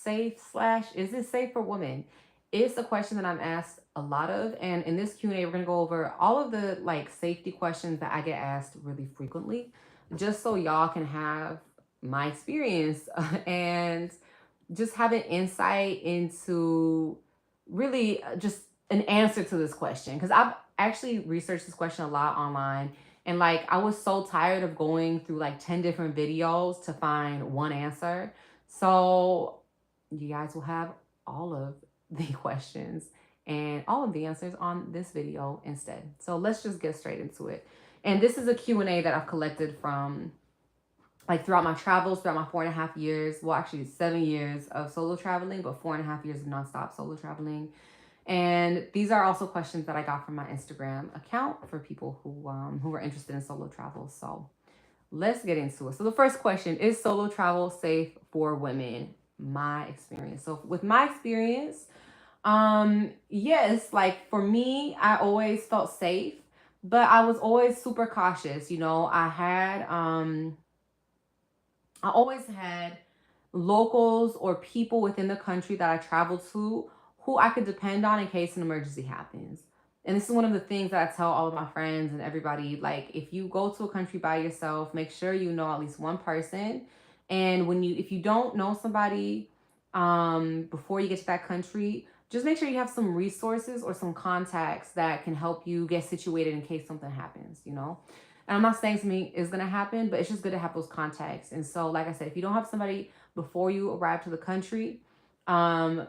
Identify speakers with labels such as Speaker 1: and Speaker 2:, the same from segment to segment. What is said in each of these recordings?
Speaker 1: safe slash is it safe for women? It's a question that I'm asked a lot of, and in this Q&A we're going to go over all of the like safety questions that I get asked really frequently, just so y'all can have my experience and just have an insight into really just an answer to this question, because I've actually researched this question a lot online, and like I was so tired of going through like 10 different videos to find one answer. So you guys will have all of the questions and all of the answers on this video instead. So let's just get straight into it. And this is a Q&A that I've collected from like throughout my travels, throughout my 4.5 years, well, actually 7 years of solo traveling, but 4.5 years of nonstop solo traveling. And these are also questions that I got from my Instagram account for people who were interested in solo travel. So let's get into it. So the first question is solo travel safe for women? My experience. So with my experience, yes, like for me, I always felt safe, but I was always super cautious. You know, I always had locals or people within the country that I traveled to who I could depend on in case an emergency happens. And this is one of the things that I tell all of my friends and everybody, like if you go to a country by yourself, make sure you know at least one person. And if you don't know somebody before you get to that country, just make sure you have some resources or some contacts that can help you get situated in case something happens, you know? And I'm not saying something is going to happen, but it's just good to have those contacts. And so, like I said, if you don't have somebody before you arrive to the country, um,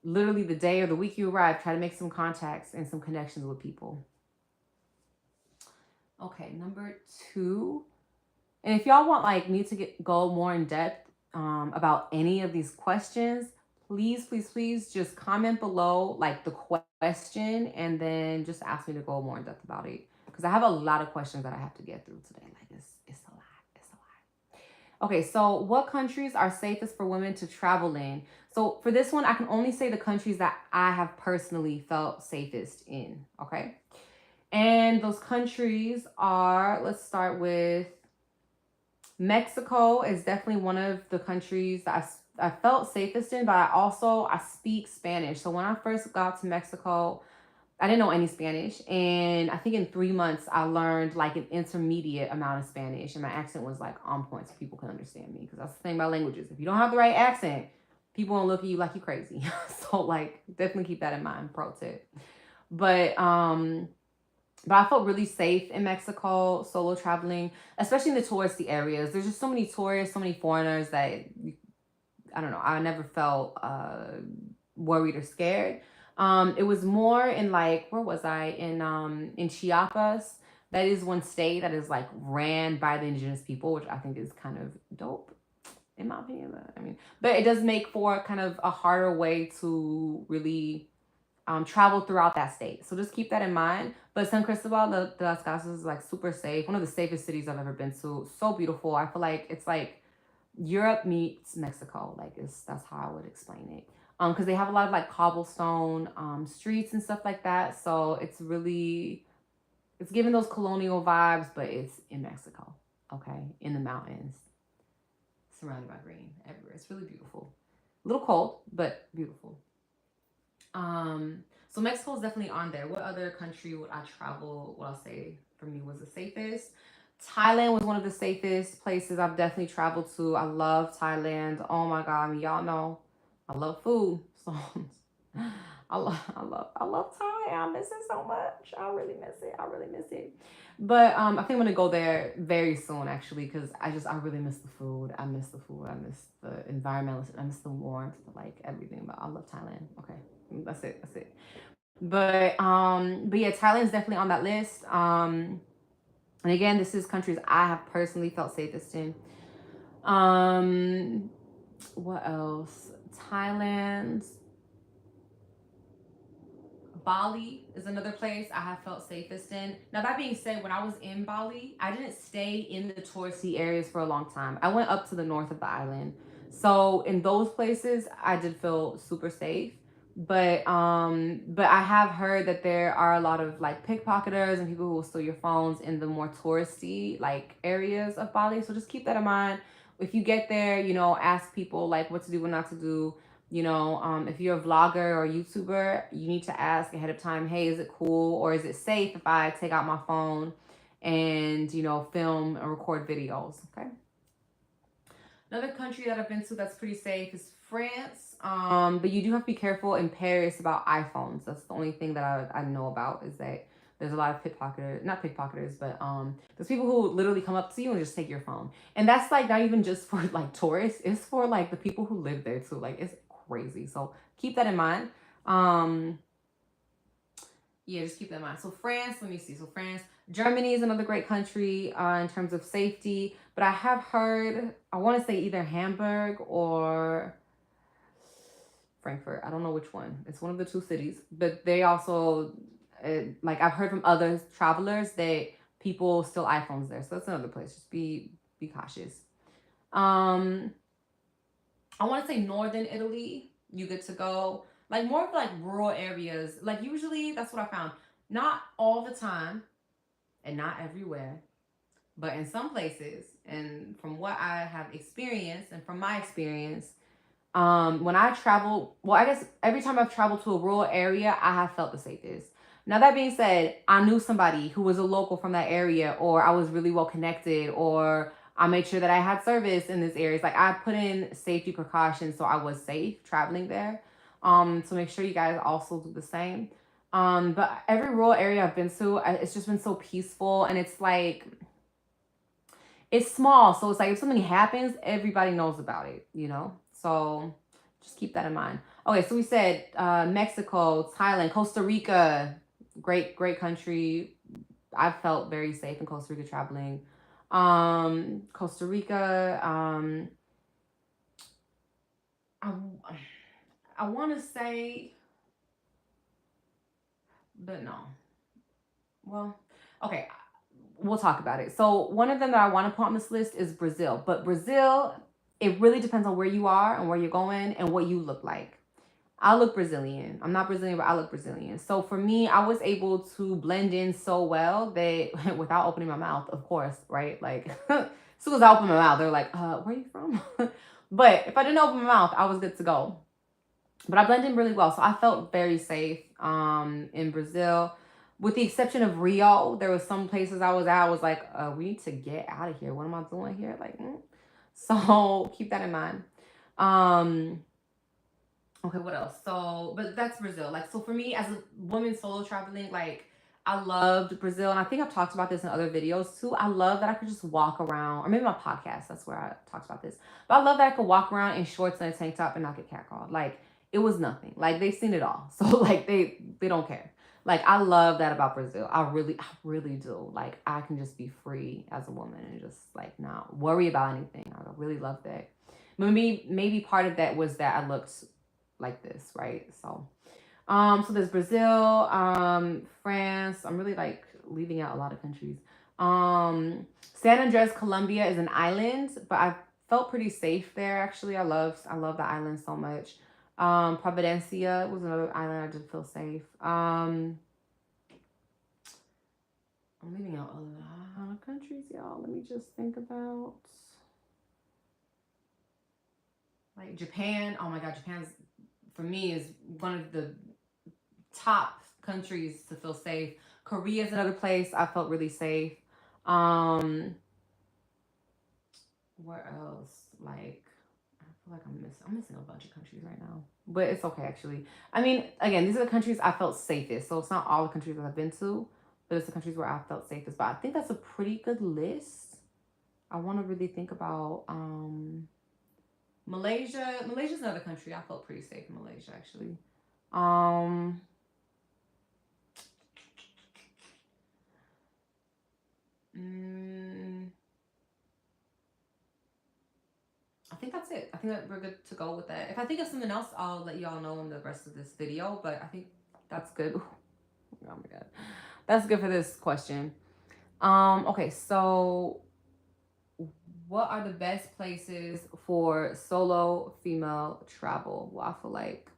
Speaker 1: literally the day or the week you arrive, try to make some contacts and some connections with people. Okay, number two. And if y'all want like me to go more in depth about any of these questions, please just comment below like the question and then just ask me to go more in depth about it, because I have a lot of questions that I have to get through today. Like it's a lot. It's a lot. Okay, so what countries are safest for women to travel in? So for this one, I can only say the countries that I have personally felt safest in. Okay, and those countries are, let's start with Mexico. Is definitely one of the countries that I felt safest in, but I speak Spanish. So when I first got to Mexico, I didn't know any Spanish, and I think in 3 months I learned like an intermediate amount of Spanish, and my accent was like on point so people could understand me, because that's the thing about languages. If you don't have the right accent, people won't look at you like you crazy. So like definitely keep that in mind, pro tip. But I felt really safe in Mexico solo traveling, especially in the touristy areas. There's just so many tourists, so many foreigners that I don't know. I never felt worried or scared. It was more in like, where was I? In Chiapas. That is one state that is like ran by the indigenous people, which I think is kind of dope, in my opinion. But it does make for kind of a harder way to really travel throughout that state. So just keep that in mind. But San Cristobal de las Casas is like super safe. One of the safest cities I've ever been to. So beautiful. I feel like it's like Europe meets Mexico. Like that's how I would explain it. Because they have a lot of like cobblestone streets and stuff like that. So it's giving those colonial vibes, but it's in Mexico. Okay, in the mountains, surrounded by green everywhere. It's really beautiful. A little cold, but beautiful. So Mexico is definitely on there. What other country would I travel? What I'll say for me was the safest. Thailand was one of the safest places I've definitely traveled to. I love Thailand. Oh my god, y'all know I love food. So I love Thai. I miss it so much. I really miss it. I really miss it. But I think I'm gonna go there very soon actually, because I really miss the food. I miss the food. I miss the environment. I miss the warmth, like everything. But I love Thailand. Okay. That's it. That's it. But yeah, Thailand's definitely on that list. And again, this is countries I have personally felt safest in. Um, what else? Thailand. Bali is another place I have felt safest in. Now, that being said, when I was in Bali, I didn't stay in the touristy areas for a long time. I went up to the north of the island. So in those places, I did feel super safe. But I have heard that there are a lot of like pickpocketers and people who will steal your phones in the more touristy like areas of Bali. So just keep that in mind. If you get there, you know, ask people like what to do, what not to do. If you're a vlogger or YouTuber, you need to ask ahead of time, hey, is it cool or is it safe if I take out my phone and, film and record videos? Okay. Another country that I've been to that's pretty safe is France. But you do have to be careful in Paris about iPhones. That's the only thing that I know about, is that there's a lot of pickpocketers, not pickpocketers, but there's people who literally come up to you and just take your phone. And that's like not even just for like tourists, it's for like the people who live there too. Like it's crazy. So keep that in mind. Um, yeah, just keep that in mind. So France, let me see. So France, Germany is another great country in terms of safety. But I have heard, I want to say either Hamburg or Frankfurt. I don't know which one. It's one of the two cities. But they also, like I've heard from other travelers that people steal iPhones there. So that's another place. Just be cautious. Um, I want to say northern Italy. You get to go like more of like rural areas. Like usually that's what I found. Not all the time and not everywhere, but in some places, and from what I have experienced and from my experience, when I travel, well, I guess every time I've traveled to a rural area, I have felt the safest. Now, that being said, I knew somebody who was a local from that area, or I was really well connected, or I made sure that I had service in this area. It's like I put in safety precautions so I was safe traveling there. So make sure you guys also do the same. But every rural area I've been to, it's just been so peaceful, and it's like it's small, so it's like if something happens, everybody knows about it. So just keep that in mind. Okay, so we said Mexico, Thailand, Costa Rica, great country. I felt very safe in Costa Rica traveling. Costa Rica, I, I want to say, but no. Well, okay, we'll talk about it. So one of them that I want to put on this list is Brazil. But Brazil, it really depends on where you are and where you're going and what you look like. I look Brazilian. I'm not Brazilian, but I look Brazilian. So for me, I was able to blend in so well that without opening my mouth, of course, right? Like as soon as I open my mouth, they're like, where are you from? But if I didn't open my mouth, I was good to go. But I blended in really well. So I felt very safe in Brazil. With the exception of Rio, there was some places I was at. I was like, we need to get out of here. What am I doing here? Like, so keep that in mind. Okay, what else? So, but that's Brazil. Like, so for me as a woman solo traveling, like, I loved Brazil. And I think I've talked about this in other videos too. I love that I could just walk around, or maybe my podcast, that's where I talked about this. But I love that I could walk around in shorts and a tank top and not get catcalled. Like, it was nothing. Like, they've seen it all. So, like, they don't care. Like, I love that about Brazil. I really do. Like, I can just be free as a woman and just, like, not worry about anything. I really love that. Maybe part of that was that I looked like this, right? So there's Brazil, France. I'm really like leaving out a lot of countries. San Andres, Colombia is an island, but I felt pretty safe there actually. I love the island so much. Providencia was another island I did feel safe. I'm leaving out a lot of countries, y'all. Let me just think about like Japan. Oh my god, Japan's for me is one of the top countries to feel safe. Korea is another place I felt really safe. Um, where else? Like, I feel like I'm missing a bunch of countries right now, but it's okay actually. I mean, again, these are the countries I felt safest. So it's not all the countries that I've been to, but it's the countries where I felt safest. But I think that's a pretty good list. I want to really think about Malaysia. Malaysia's another country I felt pretty safe in Malaysia actually. Um, Mm, I think that's it. I think that we're good to go with that. If I think of something else, I'll let y'all know in the rest of this video. But I think that's good. Oh my god, that's good for this question. Okay, so what are the best places for solo female travel? Well, I feel like.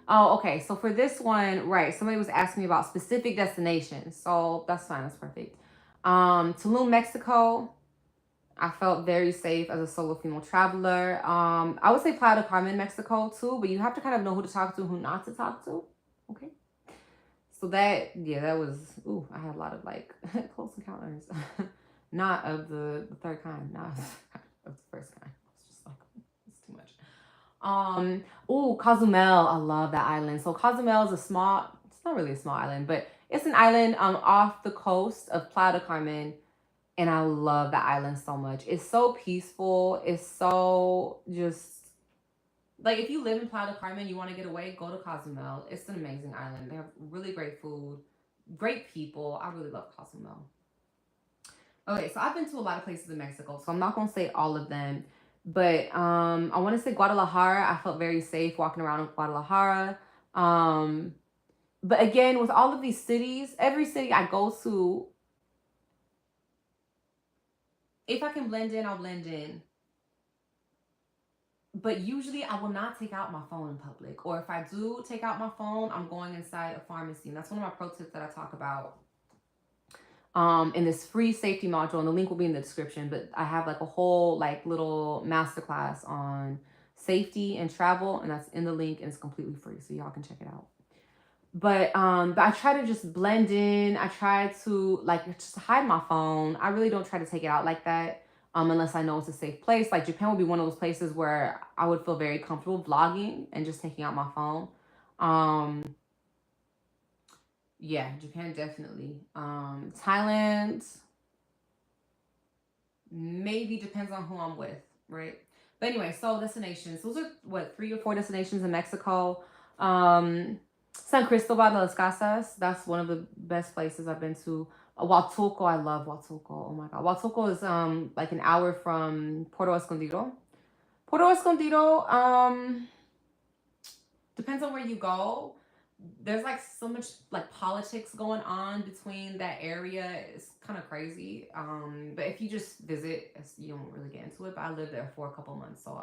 Speaker 1: Oh, okay. So for this one, right? Somebody was asking me about specific destinations. So that's fine. That's perfect. Tulum, Mexico. I felt very safe as a solo female traveler. I would say Playa del Carmen, Mexico too, but you have to kind of know who to talk to, who not to talk to. Okay. So that, yeah, that was, ooh, I had a lot of like close encounters. Not of the third kind, not of the first kind. It's just like, it's too much. Ooh, Cozumel, I love that island. So Cozumel is a small, it's not really a small island, but it's an island off the coast of Playa del Carmen, and I love that island so much. It's so peaceful. It's so just like if you live in Playa del Carmen, you want to get away, go to Cozumel. It's an amazing island. They have really great food, great people. I really love Cozumel. Okay, so I've been to a lot of places in Mexico, so I'm not gonna say all of them, but I want to say Guadalajara. I felt very safe walking around in Guadalajara. Um, but again, with all of these cities, every city I go to, if I can blend in, I'll blend in. But usually I will not take out my phone in public. Or if I do take out my phone, I'm going inside a pharmacy. And that's one of my pro tips that I talk about in this free safety module. And the link will be in the description. But I have like a whole like little masterclass on safety and travel. And that's in the link and it's completely free. So y'all can check it out. But I try to just blend in. I try to like just hide my phone. I really don't try to take it out like that. Unless I know it's a safe place. Like Japan would be one of those places where I would feel very comfortable vlogging and just taking out my phone. Um, yeah, Japan definitely. Thailand maybe depends on who I'm with, right? But anyway, so destinations. Those are what 3 or 4 destinations in Mexico. Um, San Cristobal de las Casas. That's one of the best places I've been to. Huatulco, I love Huatulco. Oh my god, Huatulco is like an hour from Puerto Escondido. Puerto Escondido depends on where you go. There's like so much like politics going on between that area. It's kind of crazy. But if you just visit, you don't really get into it. But I lived there for a couple months, so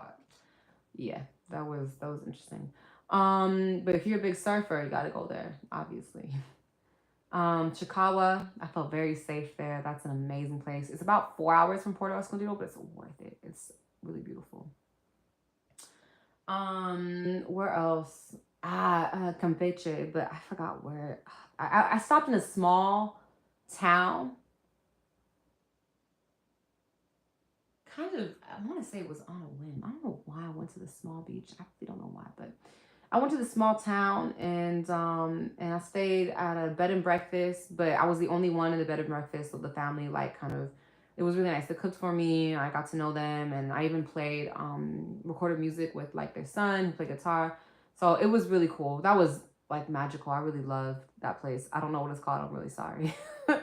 Speaker 1: yeah, that was interesting. But if you're a big surfer, you got to go there, obviously. Chikawa, I felt very safe there. That's an amazing place. It's about 4 hours from Puerto Escondido, but it's worth it. It's really beautiful. Where else? Campeche, but I forgot where. I stopped in a small town. Kind of, I want to say it was on a whim. I don't know why I went to the small beach. I really don't know why, but I went to the small town and I stayed at a bed and breakfast, but I was the only one in the bed and breakfast, so the family like kind of it was really nice. They cooked for me. I got to know them, and I even played recorded music with like their son who played guitar. So it was really cool. That was like magical. I really loved that place. I don't know what it's called. I'm really sorry. I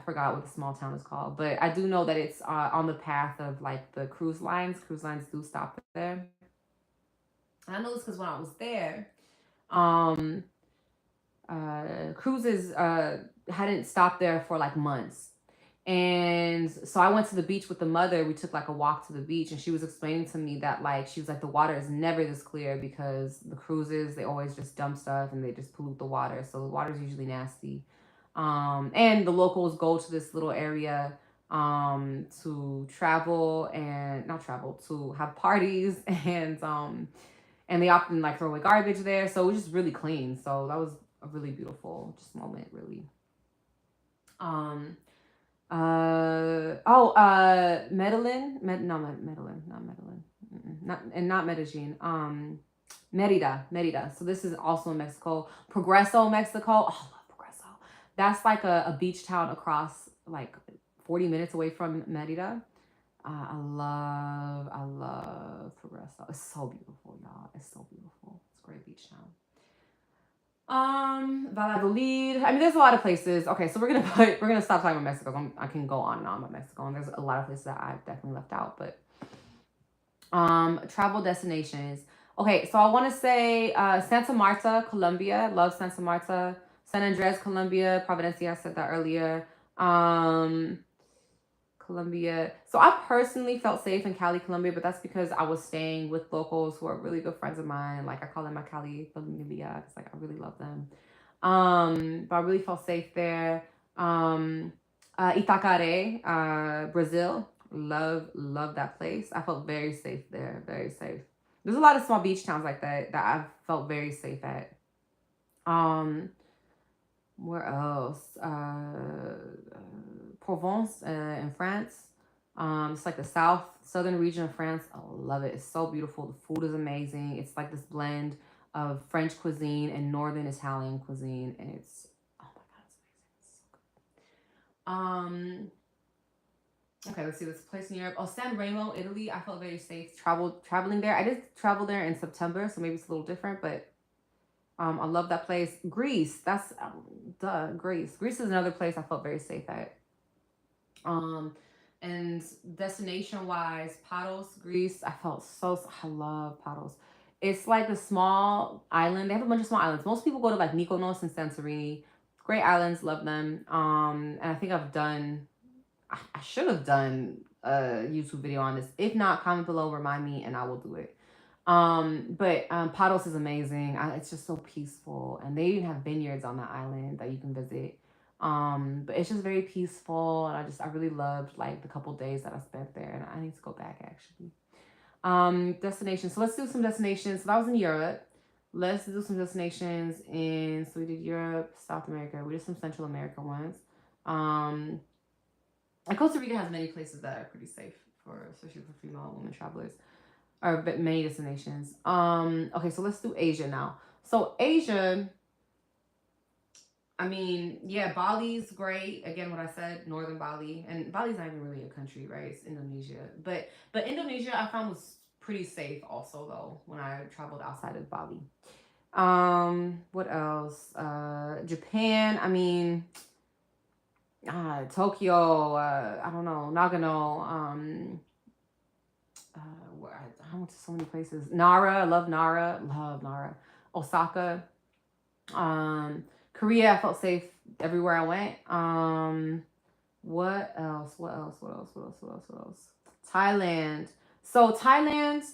Speaker 1: forgot what the small town is called, but I do know that it's on the path of like the cruise lines. Cruise lines do stop there. And I know this because when I was there, um, cruises hadn't stopped there for like months. And so I went to the beach with the mother. We took like a walk to the beach, and she was explaining to me that like she was like the water is never this clear because the cruises they always just dump stuff and they just pollute the water. So the water is usually nasty. And the locals go to this little area to travel and not travel to have parties and they often like throw away garbage there. So it was just really clean. So that was a really beautiful just moment, really. Um, Medellin, no, Medellin, not Medellin, not Medellin. Merida. So this is also in Mexico. Progreso, Mexico. Oh, I love Progreso. That's like a beach town across like 40 minutes away from Merida. I love Progreso. It's so beautiful, y'all. It's so beautiful. It's a great beach town. Valladolid. I mean, there's a lot of places. Okay, so we're gonna stop talking about Mexico. I can go on and on about Mexico, and there's a lot of places that I've definitely left out. But travel destinations. Okay, so I want to say Santa Marta, Colombia. Love Santa Marta. San Andres, Colombia. Providencia. I said that earlier. Colombia. So I personally felt safe in Cali, Colombia, but that's because I was staying with locals who are really good friends of mine. Like I call them my Cali familia. It's like I really love them. But I really felt safe there. Itacare, Brazil. Love that place. I felt very safe there. Very safe. There's a lot of small beach towns like that I've felt very safe at. Um, where else? Provence in France. It's like the southern region of France. I love it. It's so beautiful. The food is amazing. It's like this blend of French cuisine and northern Italian cuisine, and it's oh my god, it's amazing. It's so good. Okay, let's see. This place in Europe. Oh, San Remo, Italy. I felt very safe traveling there. I did travel there in September, so maybe it's a little different, but I love that place. Greece. That's duh. Greece. Greece is another place I felt very safe at. Um, and destination wise, Paros, Greece. I felt so. I love Paros. It's like a small island. They have a bunch of small islands. Most people go to like Mykonos and Santorini. Great islands. Love them. And I think I've done. I should have done a YouTube video on this. If not, comment below, remind me, and I will do it. But Paros is amazing. It's just so peaceful, and they even have vineyards on the island that you can visit. But it's just very peaceful, and I really loved like the couple days that I spent there, and I need to go back actually. Destinations. So let's do some destinations. So that was in Europe. Let's do some destinations in. So we did Europe, South America. We did some Central America ones. Um, and Costa Rica has many places that are pretty safe for, especially for female women travelers, or many destinations. Okay, so let's do Asia now. So Asia, I mean, yeah, Bali's great. Again, what I said, northern Bali, and Bali's not even really a country, right? It's Indonesia, but Indonesia I found was pretty safe also though when I traveled outside of Bali. What else? Japan. I mean, Tokyo. I don't know, Nagano. Uh, I went to so many places. Nara, I love Nara, love Nara. Osaka, Korea, I felt safe everywhere I went. What else? What else? What else? What else? What else? What else? Thailand. So Thailand,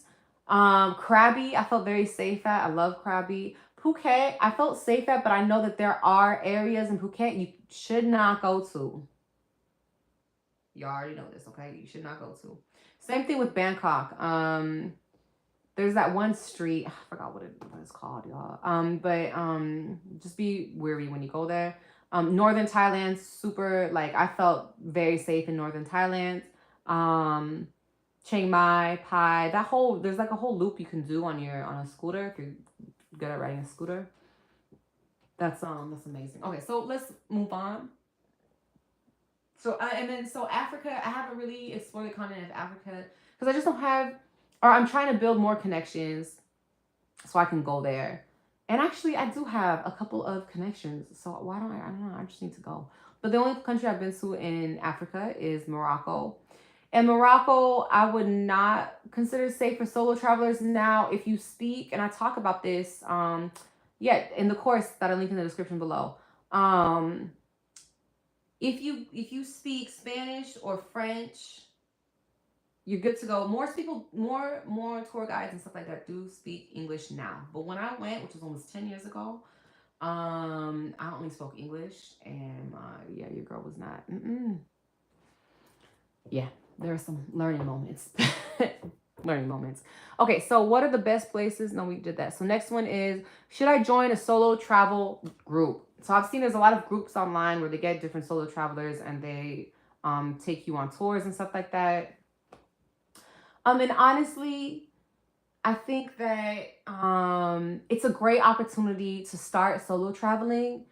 Speaker 1: Krabi, I felt very safe at. I love Krabi. Phuket, I felt safe at, but I know that there are areas in Phuket you should not go to. You already know this, okay? You should not go to. Same thing with Bangkok. There's that one street. I forgot what it's called, y'all. But just be wary when you go there. Northern Thailand, super. Like I felt very safe in Northern Thailand. Chiang Mai, Pai. There's like a whole loop you can do on a scooter if you're good at riding a scooter. That's amazing. Okay, so let's move on. So Africa, I haven't really explored the continent of Africa because I just don't have, or I'm trying to build more connections so I can go there. And actually, I do have a couple of connections. So why don't I? I don't know. I just need to go. But the only country I've been to in Africa is Morocco. And Morocco, I would not consider safe for solo travelers. Now, if you speak, and I talk about this, yeah, in the course that I link in the description below. If you speak Spanish or French, you're good to go. More tour guides and stuff like that do speak English now. But when I went, which was almost 10 years ago, I only spoke English, and yeah, your girl was not. Yeah, there are some learning moments. Learning moments. Okay, so what are the best places? No, we did that. So next one is, should I join a solo travel group? So I've seen there's a lot of groups online where they get different solo travelers and they take you on tours and stuff like that. And honestly, I think that it's a great opportunity to start solo traveling.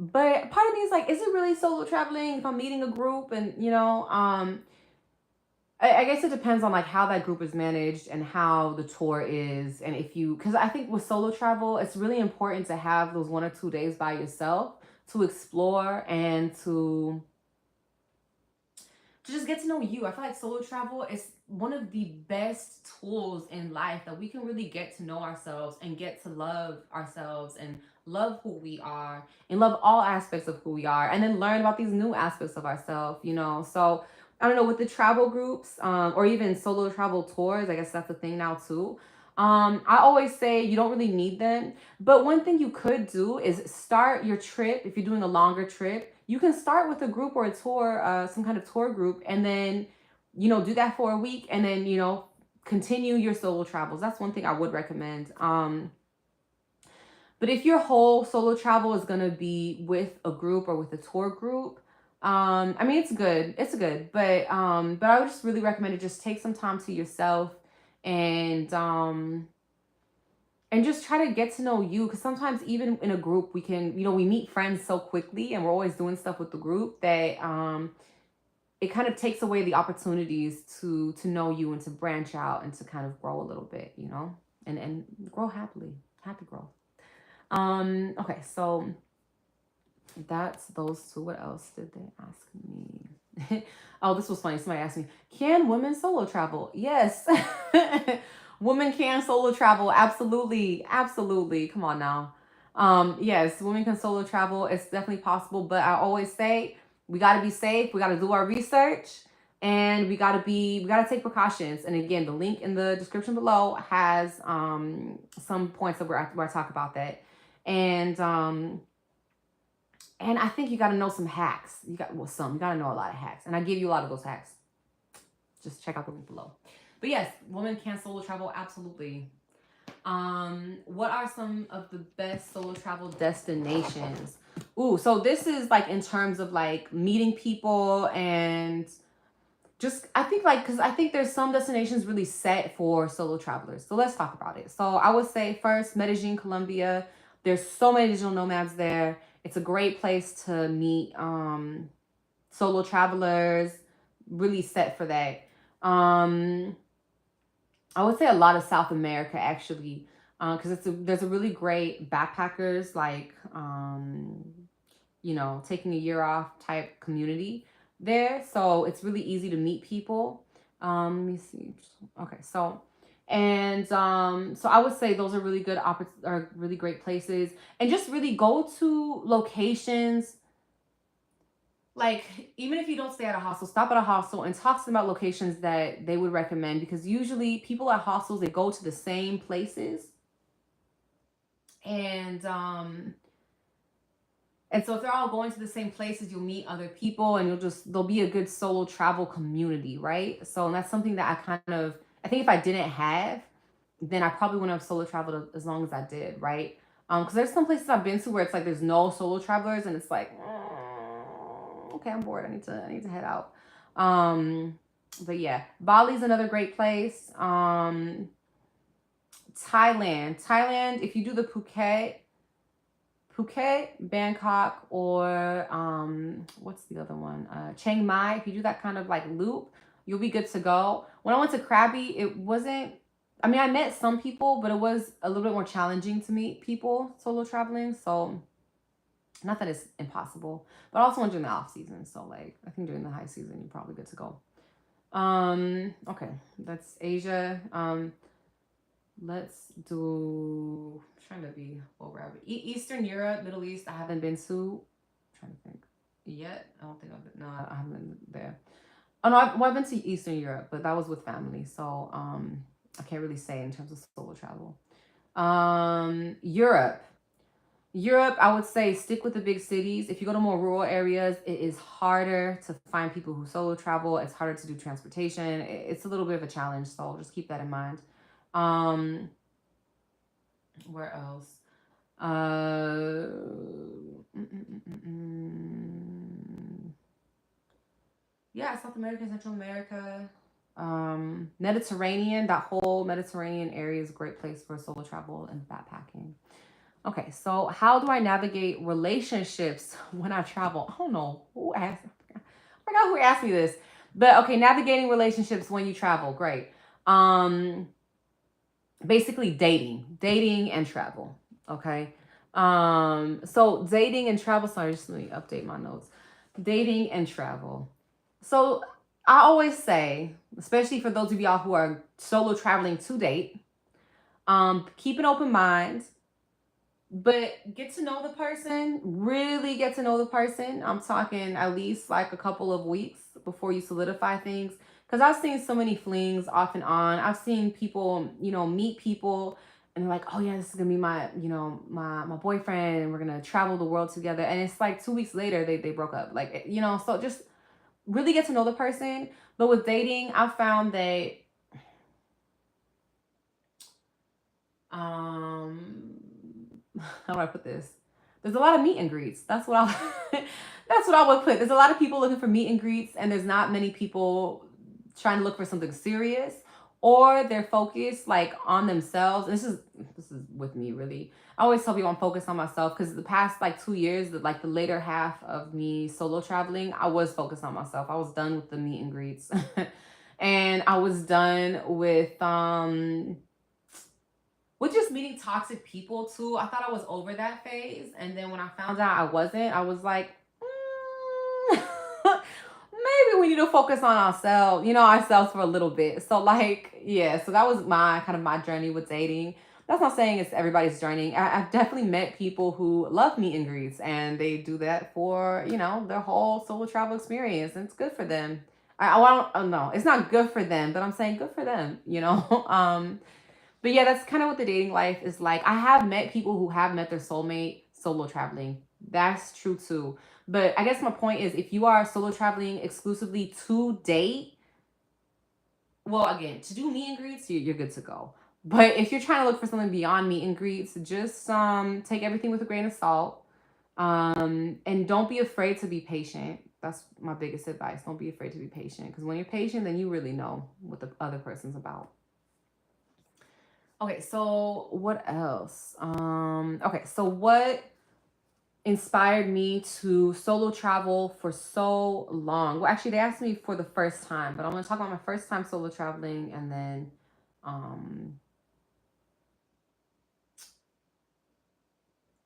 Speaker 1: But part of me is like, is it really solo traveling if I'm meeting a group? And I guess it depends on like how that group is managed and how the tour is, and if you, because I think with solo travel, it's really important to have those 1 or 2 days by yourself to explore and to just get to know you. I feel like solo travel is one of the best tools in life that we can really get to know ourselves and get to love ourselves and love who we are and love all aspects of who we are, and then learn about these new aspects of ourselves. So I don't know, with the travel groups, or even solo travel tours, I guess that's a thing now too. I always say you don't really need them, but one thing you could do is start your trip. If you're doing a longer trip, you can start with a group or a tour, some kind of tour group, and then, do that for a week, and then, continue your solo travels. That's one thing I would recommend. But if your whole solo travel is gonna be with a group or with a tour group, I mean, it's good. It's good, but I would just really recommend it. Just take some time to yourself, and just try to get to know you, because sometimes even in a group we can, we meet friends so quickly, and we're always doing stuff with the group that it kind of takes away the opportunities to know you and to branch out and to kind of grow a little bit, and grow happy growth. Okay, so that's those two. What else did they ask me? Oh, this was funny. Somebody asked me, can women solo travel? Yes. Women can solo travel. Absolutely. Absolutely. Come on now. Yes, women can solo travel. It's definitely possible, but I always say we got to be safe. We got to do our research, and we got to take precautions. And again, the link in the description below has some points of where I talk about that. And I think you got to know some hacks. You got to know a lot of hacks, and I give you a lot of those hacks. Just check out the link below. But yes, women can solo travel, absolutely. What are some of the best solo travel destinations? Ooh, so this is like in terms of like meeting people, and just I think like, because I think there's some destinations really set for solo travelers. So let's talk about it. So I would say first, Medellin, Colombia. There's so many digital nomads there. It's a great place to meet solo travelers, really set for that. I would say a lot of South America, actually, because there's a really great backpackers, like taking a year off type community there. So it's really easy to meet people. Let me see. Okay, so I would say those are really good are really great places, and just really go to locations. Like, even if you don't stay at a hostel, stop at a hostel and talk to them about locations that they would recommend, because usually people at hostels, they go to the same places, and so if they're all going to the same places, you'll meet other people, and there'll be a good solo travel community, right? So, and that's something that I think if I didn't have, then I probably wouldn't have solo traveled as long as I did, right? Because there's some places I've been to where it's like there's no solo travelers, and it's like, okay, I'm bored. I need to head out. But yeah, Bali's another great place. Thailand. If you do the Phuket, Bangkok, or what's the other one? Chiang Mai. If you do that kind of like loop, you'll be good to go. When I went to Krabi, it wasn't. I mean, I met some people, but it was a little bit more challenging to meet people solo traveling. So, not that it's impossible, but also when during the off season. So, like, I think during the high season, you're probably good to go. Okay, that's Asia. Let's do. I'm trying to be over Eastern Europe, Middle East. I haven't been to. I'm trying to think yet. I don't think I've been. No, I haven't been there. Oh no, I've been to Eastern Europe, but that was with family. So I can't really say in terms of solo travel. Europe, I would say stick with the big cities. If you go to more rural areas, it is harder to find people who solo travel. It's harder to do transportation. It's a little bit of a challenge, so just keep that in mind. Where else? Yeah, South America, Central America, Mediterranean. That whole Mediterranean area is a great place for solo travel and backpacking. Okay, so how do I navigate relationships when I travel? I don't know who asked. I forgot who asked me this, but okay, navigating relationships when you travel. Great. Basically dating and travel. Okay. So dating and travel. Sorry, just let me update my notes. Dating and travel. So I always say, especially for those of y'all who are solo traveling to date, keep an open mind, but get to know the person, really get to know the person. I'm talking at least like a couple of weeks before you solidify things. Because I've seen so many flings off and on. I've seen people, meet people and they're like, oh yeah, this is gonna be my, my boyfriend, and we're gonna travel the world together. And it's like 2 weeks later, they broke up. Like, so just really get to know the person. But with dating, I found that um how do I put this? There's a lot of meet and greets. That's what I that's what I would put. There's a lot of people looking for meet and greets, and there's not many people trying to look for something serious, or they're focused like on themselves. This is with me really. I always tell people I'm focused on myself because the past like 2 years, like the later half of me solo traveling, I was focused on myself. I was done with the meet and greets. And I was done with just meeting toxic people too. I thought I was over that phase, and then when I found out I wasn't, I was like, mm, maybe we need to focus on ourselves for a little bit. So like, yeah, so that was my journey with dating. That's not saying it's everybody's journey. I've definitely met people who love meet and greets, and they do that for their whole solo travel experience, and it's good for them. I don't, oh, no, it's not good for them, but I'm saying good for them. But yeah, that's kind of what the dating life is like. I have met people who have met their soulmate solo traveling. That's true too. But I guess my point is, if you are solo traveling exclusively to date, well, again, to do meet and greets, you're good to go. But if you're trying to look for something beyond meet and greets, just take everything with a grain of salt. And don't be afraid to be patient. That's my biggest advice. Don't be afraid to be patient, because when you're patient, then you really know what the other person's about. Okay, so what else? Okay, so what inspired me to solo travel for so long? Well, actually, they asked me for the first time, but I'm gonna talk about my first time solo traveling, and then um,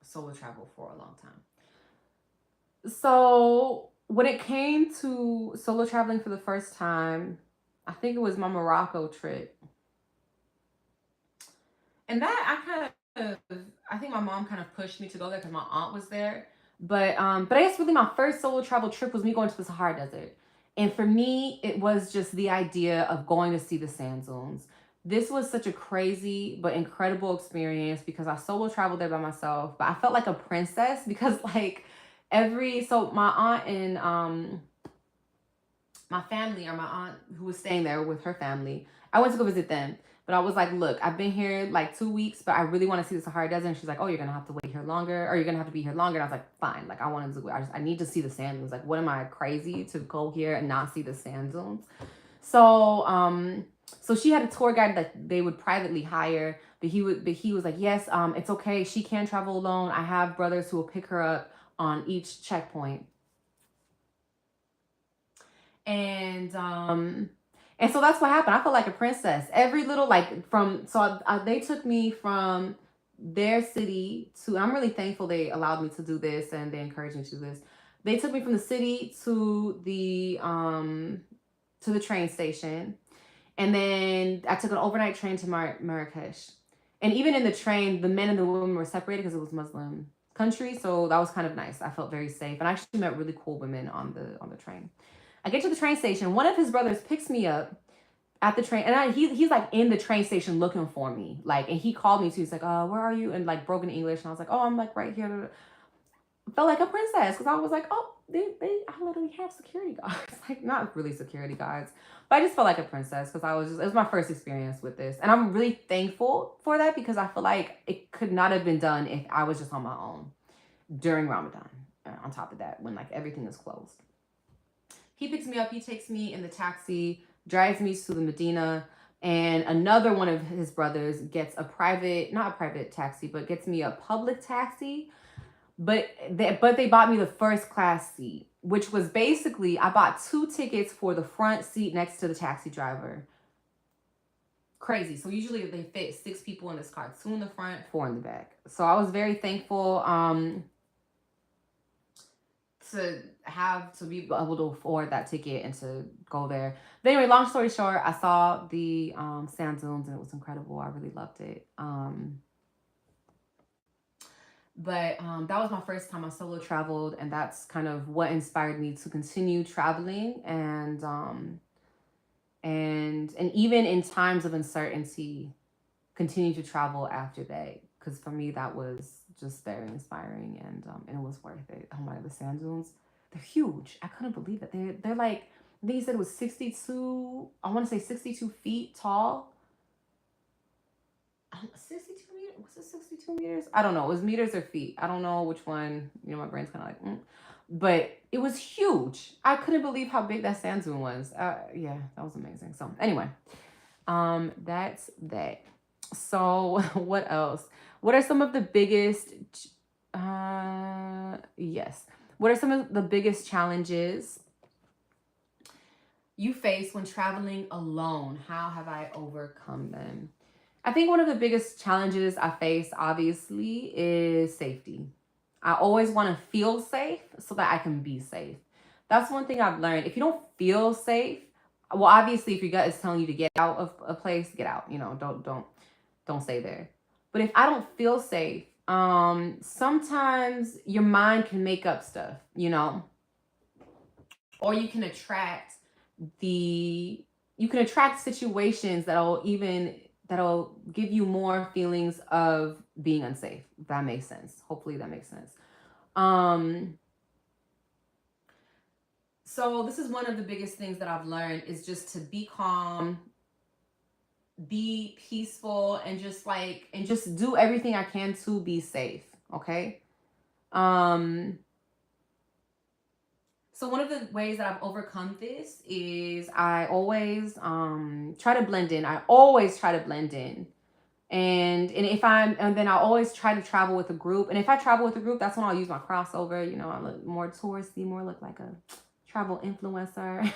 Speaker 1: solo travel for a long time. So when it came to solo traveling for the first time, I think it was my Morocco trip. And that I think my mom kind of pushed me to go there because my aunt was there. But I guess really my first solo travel trip was me going to the Sahara Desert. And for me, it was just the idea of going to see the sand dunes. This was such a crazy but incredible experience because I solo traveled there by myself, but I felt like a princess because like every so my aunt and my family, or my aunt who was staying there with her family, I went to go visit them. But I was like, look, I've been here like 2 weeks, but I really want to see the Sahara Desert. And she's like, oh, you're gonna have to wait here longer, or you're gonna have to be here longer. And I was like, fine. Like I wanted to. I need to see the sand dunes. Like, what am I crazy to go here and not see the sand dunes? So so she had a tour guide that they would privately hire, but he was like, yes, it's okay. She can travel alone. I have brothers who will pick her up on each checkpoint. and um and so that's what happened. I felt like a princess. Every little like from so they took me from their city to. I'm really thankful they allowed me to do this and they encouraged me to do this. They took me from the city to the train station, and then I took an overnight train to Marrakesh. And even in the train, the men and the women were separated because it was Muslim country, so that was kind of nice. I felt very safe, and I actually met really cool women on the train. I get to the train station. One of his brothers picks me up at the train, and he's like in the train station looking for me. Like, and he called me too. He's like, where are you?" And like broken English, and I was like, "Oh, I'm like right here." Felt like a princess because I was like, "Oh, I literally have security guards." Like, not really security guards, but I just felt like a princess because it was my first experience with this, and I'm really thankful for that because I feel like it could not have been done if I was just on my own during Ramadan. On top of that, when like everything is closed. He picks me up, he takes me in the taxi, drives me to the Medina, and another one of his brothers gets not a private taxi, but gets me a public taxi. But they bought me the first class seat, which was basically I bought 2 tickets for the front seat next to the taxi driver. Crazy. So usually they fit 6 people in this car, 2 in the front, 4 in the back. So I was very thankful to be able to afford that ticket and to go there. But anyway, long story short, I saw the sand dunes and it was incredible. I really loved it. But that was my first time I solo traveled, and that's kind of what inspired me to continue traveling. And even in times of uncertainty, continue to travel after that, because for me that was just very inspiring, and it was worth it. Oh my, the sand dunes, they're huge. I couldn't believe it. They're like, they said it was 62. I want to say 62 feet tall. 62 meters? Was it 62 meters? I don't know. It was meters or feet. I don't know which one. My brain's kind of like, but it was huge. I couldn't believe how big that sand dune was. Yeah, that was amazing. So anyway, that's that. So what else? What are some of the biggest? Yes. What are some of the biggest challenges you face when traveling alone? How have I overcome them? I think one of the biggest challenges I face, obviously, is safety. I always want to feel safe so that I can be safe. That's one thing I've learned. If you don't feel safe, well, obviously, if your gut is telling you to get out of a place, get out. Don't stay there. But if I don't feel safe, sometimes your mind can make up stuff, or the you can attract situations that'll give you more feelings of being unsafe. If that makes sense. Hopefully that makes sense. Um so this is one of the biggest things that I've learned, is just to be calm, be peaceful, and just do everything I can to be safe. Okay. Um So one of the ways that I've overcome this is I always try to blend in. I always try to blend in. And then I always try to travel with a group. And if I travel with a group, that's when I'll use my crossover. I look more touristy, more look like a travel influencer.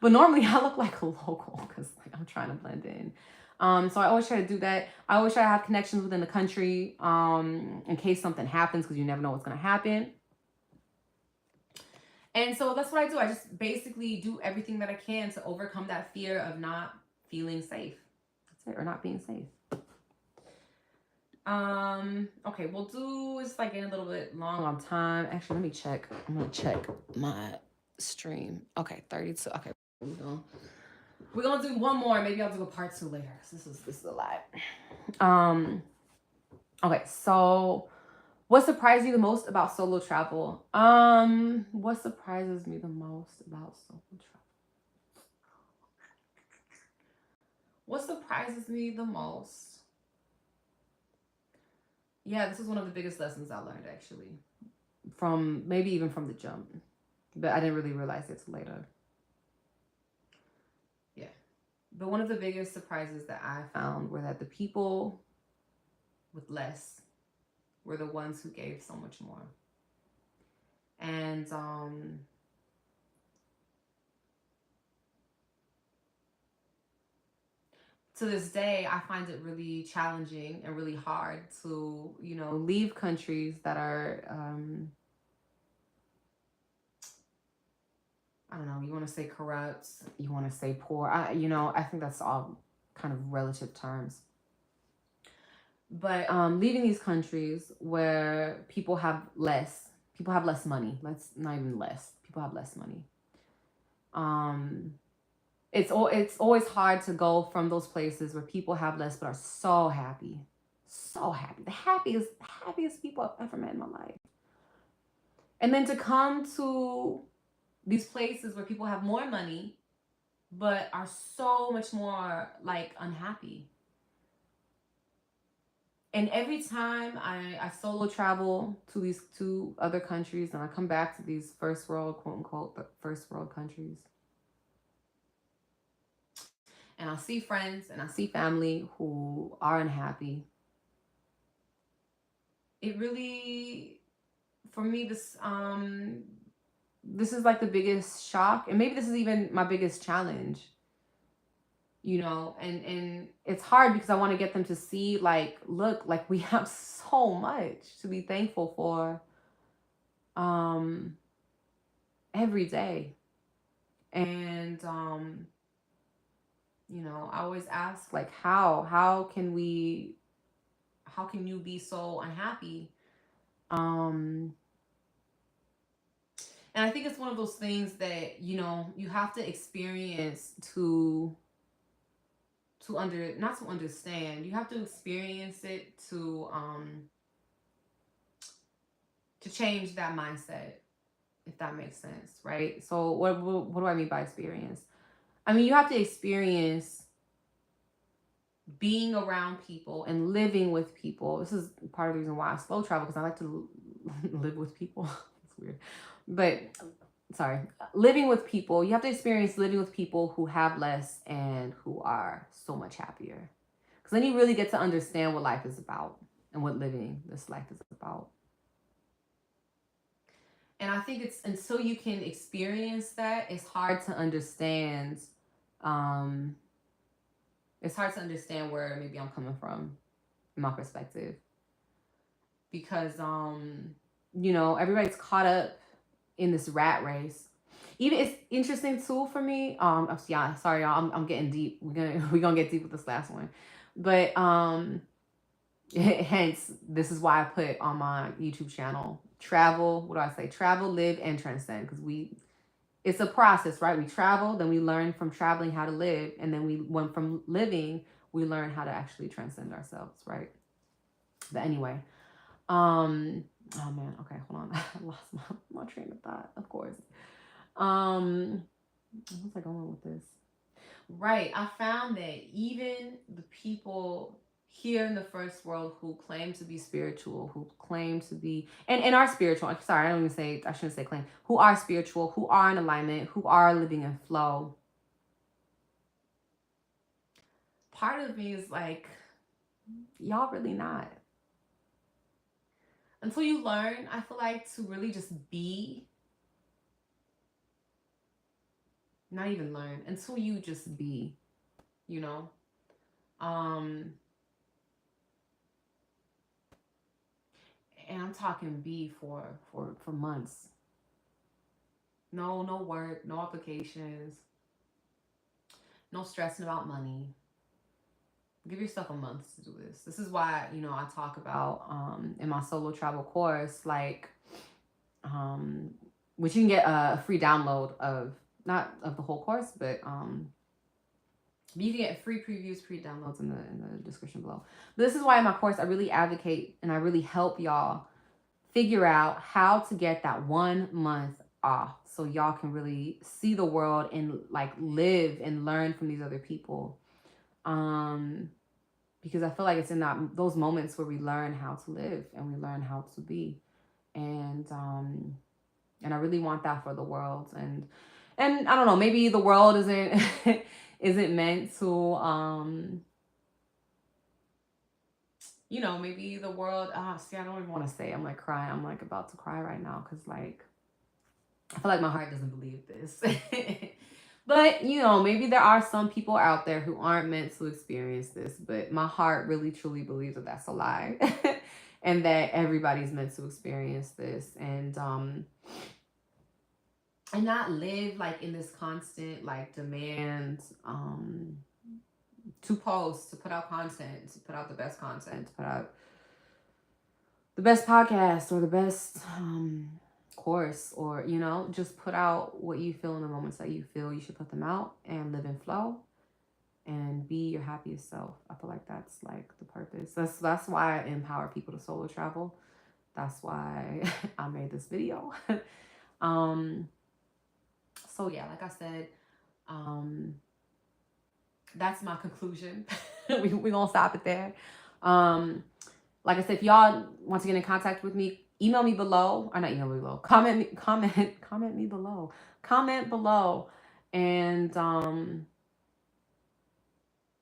Speaker 1: But normally I look like a local because I'm trying to blend in. So I always try to do that. I always try to have connections within the country, in case something happens, because you never know what's gonna happen. And so that's what I do. I just basically do everything that I can to overcome that fear of not feeling safe. That's it, or not being safe. Okay, we'll do, it's like getting a little bit long on time. Actually, let me check. I'm gonna check my stream. Okay, 32. Okay, we're gonna do one more. Maybe I'll do a part 2 later. This is a lot. Okay, so what surprised you the most about solo travel? What surprises me the most about solo travel? What surprises me the most? Yeah, this is one of the biggest lessons I learned, actually, from maybe even from the jump, but I didn't really realize it till later. Yeah, but one of the biggest surprises that I found were that the people with less were the ones who gave so much more. And to this day, I find it really challenging and really hard to, leave countries that are, I don't know, you want to say corrupt, you want to say poor. I think that's all kind of relative terms. But leaving these countries where people have less money. Let's not even less. People have less money. It's always hard to go from those places where people have less but are so happy, the happiest people I've ever met in my life, and then to come to these places where people have more money but are so much more like unhappy. And every time I solo travel to these two other countries, and I come back to these first world, quote unquote, the first world countries, and I see friends and I see family who are unhappy, it really, for me, this is like the biggest shock, and maybe this is even my biggest challenge. And it's hard because I want to get them to see, like, look, like, we have so much to be thankful for every day. And I always ask, like, how can you be so unhappy? And I think it's one of those things that you have to experience to not to understand. You have to experience it to change that mindset, if that makes sense, right? So what do I mean by experience? I mean, you have to experience being around people and living with people. This is part of the reason why I slow travel, because I like to live with people. It's weird. But sorry, living with people. You have to experience living with people who have less and who are so much happier. Because then you really get to understand what life is about and what living this life is about. And I think it's until you can experience that, it's hard to understand. Um, it's hard to understand where maybe I'm coming from, in my perspective, because everybody's caught up in this rat race. Even it's interesting too for me. Yeah, sorry y'all, I'm getting deep. We're gonna get deep with this last one, but hence this is why I put on my YouTube channel travel. What do I say? Travel, live, and transcend. Because it's a process, right? We travel, then we learn from traveling how to live, and then we went from living, we learn how to actually transcend ourselves, right? But anyway, oh man, okay, hold on. I lost my train of thought, of course. What's I going with this? Right. I found that even the people here in the first world who claim to be spiritual, who claim to be and are spiritual. I'm sorry, I shouldn't say claim, who are spiritual, who are in alignment, who are living in flow. Part of me is like, y'all really not. Until you learn, I feel like, to really just be, not even learn, until you just be, you know. And I'm talking be for months. No work, no applications, no stressing about money. Give yourself a month to do this. This is why, I talk about in my solo travel course, like which you can get a free download of, not of the whole course, but you can get free previews, free downloads in the description below. But this is why in my course I really advocate and I really help y'all figure out how to get that 1 month off, so y'all can really see the world and like live and learn from these other people. Because I feel like it's in those moments where we learn how to live and we learn how to be. And I really want that for the world. And I don't know, maybe the world isn't isn't meant to maybe the world, see, I don't even want to say, I'm like crying, I'm like about to cry right now, because like I feel like my heart doesn't believe this. But maybe there are some people out there who aren't meant to experience this, but my heart really truly believes that that's a lie. And that everybody's meant to experience this, and not live like in this constant like demand to post, to put out content, to put out the best content, to put out the best podcast or the best course, or just put out what you feel in the moments that you feel you should put them out, and live in flow and be your happiest self. I feel like that's like the purpose. That's why I empower people to solo travel. That's why I made this video. So yeah, like I said, that's my conclusion. we gonna stop it there. Like I said, if y'all want to get in contact with me, email me below. Or not email me below. Comment me below. Comment below. And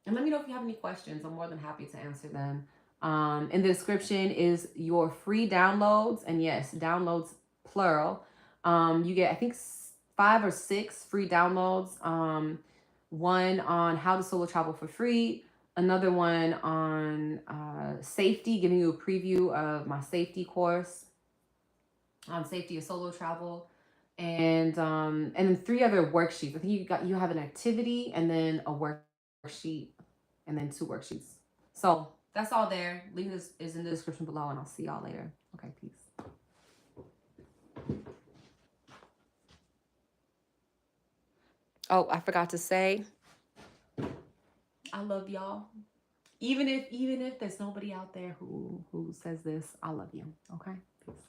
Speaker 1: let me know if you have any questions. I'm more than happy to answer them. In the description is your free downloads. And yes, downloads plural. You get, I think, 5 or 6 free downloads. One on how to solo travel for free. Another one on safety, giving you a preview of my safety course on safety of solo travel. And then 3 other worksheets. I think you have an activity and then a worksheet and then 2 worksheets. So that's all there. Link is in the description below, and I'll see y'all later. Okay, peace. Oh, I forgot to say, I love y'all. Even if there's nobody out there who says this, I love you. Okay? Peace.